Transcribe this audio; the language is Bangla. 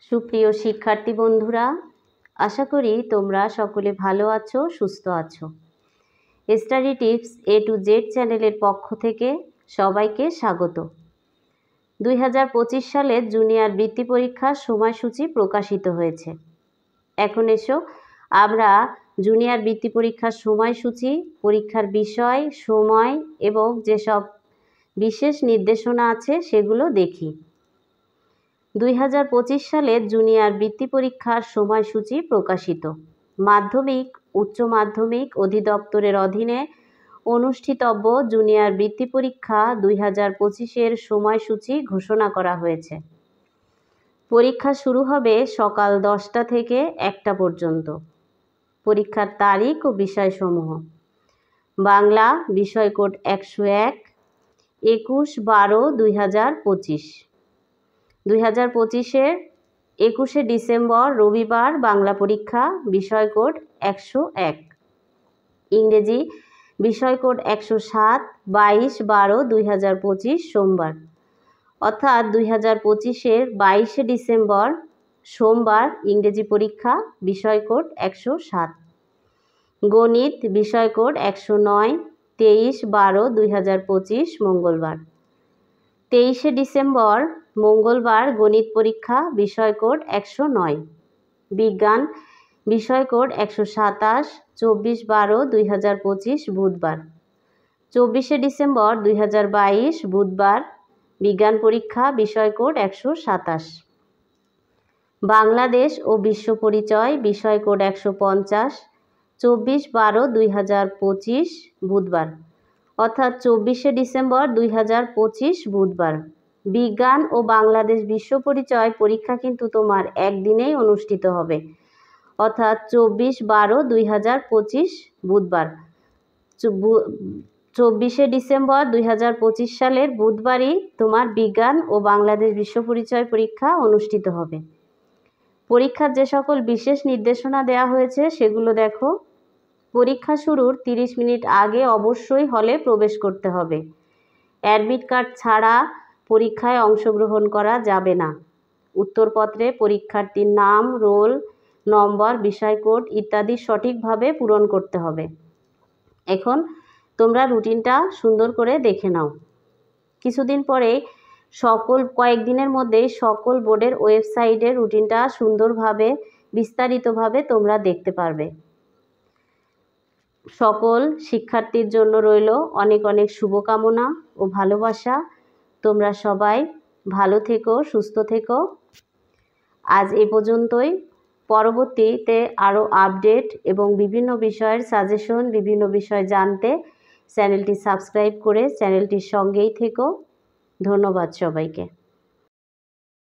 সুপ্রিয় শিক্ষার্থী বন্ধুরা, আশা করি তোমরা সকলে ভালো আছো, সুস্থ আছো। Study tips A to Z চ্যানেলের পক্ষ থেকে সবাইকে স্বাগত। 2025 সালের জুনিয়র বৃত্তি পরীক্ষার সময়সূচি প্রকাশিত হয়েছে। এখন এসো আমরা জুনিয়র বৃত্তি পরীক্ষার সময়সূচি, পরীক্ষার বিষয়, সময় এবং যেসব বিশেষ নির্দেশনা আছে সেগুলো দেখি। 2025 সালের জুনিয়র বৃত্তি পরীক্ষার সময়সূচি প্রকাশিত। মাধ্যমিক উচ্চ মাধ্যমিক অধিদপ্তরের অধীনে অনুষ্ঠিতব্য জুনিয়র বৃত্তি পরীক্ষা 2025-এর সময়সূচি ঘোষণা করা হয়েছে। পরীক্ষা শুরু হবে সকাল 10টা থেকে 1টা পর্যন্ত। পরীক্ষার তারিখ ও বিষয়সমূহ: বাংলা বিষয় কোড 101, 21/12/2025। 2025-এর 21শে ডিসেম্বর রবিবার বাংলা পরীক্ষা, বিষয় কোড 101। ইংরেজি বিষয় কোড 107, 22/12/2025 সোমবার, অর্থাৎ 2025-এর 22শে ডিসেম্বর সোমবার ইংরেজি পরীক্ষা, বিষয় কোড 107। গণিত বিষয় কোড 109, 23/12/2025 মঙ্গলবার, 23শে ডিসেম্বর মঙ্গলবার গণিত পরীক্ষা, বিষয় কোড 109। বিজ্ঞান বিষয় কোড 127, 24/12/2025 বুধবার, 24শে ডিসেম্বর 2022 বুধবার বিজ্ঞান পরীক্ষা, বিষয় কোড 127। বাংলাদেশ ও বিশ্ব পরিচয় বিষয় কোড 150, 24/12/2025 বুধবার, অর্থাৎ 24শে ডিসেম্বর 2025 বুধবার। বিজ্ঞান ও বাংলাদেশ বিশ্ব পরিচয় পরীক্ষা কিন্তু তোমার একদিনেই অনুষ্ঠিত হবে, অর্থাৎ 24/12/2025 বুধবার। 24শে ডিসেম্বর 2025 সালের বুধবারই তোমার বিজ্ঞান ও বাংলাদেশ বিশ্ব পরিচয় পরীক্ষা অনুষ্ঠিত হবে। পরীক্ষার যে সকল বিশেষ নির্দেশনা দেওয়া হয়েছে সেগুলো দেখো। পরীক্ষা শুরুর 30 মিনিট আগে অবশ্যই হলে প্রবেশ করতে হবে। অ্যাডমিট কার্ড ছাড়া পরীক্ষায় অংশগ্রহণ করা যাবে না। উত্তরপত্রে পরীক্ষার্থীর নাম, রোল নম্বর, বিষয় কোড ইত্যাদি সঠিকভাবে পূরণ করতে হবে। এখন তোমরা রুটিনটা সুন্দর করে দেখে নাও। কিছুদিন পরে কয়েকদিনের মধ্যেই সকল বোর্ডের ওয়েবসাইটে রুটিনটা সুন্দরভাবে বিস্তারিতভাবে তোমরা দেখতে পারবে। সকল শিক্ষার্থীর জন্য রইল অনেক অনেক শুভকামনা ও ভালোবাসা। তোমরা সবাই ভালো থেকো, সুস্থ থেকো। আজ এ পর্যন্তই। পরবর্তীতে আরও আপডেট এবং বিভিন্ন বিষয়ের সাজেশন, বিভিন্ন বিষয় জানতে চ্যানেলটি সাবস্ক্রাইব করে চ্যানেলটির সঙ্গেই থেকো। ধন্যবাদ সবাইকে।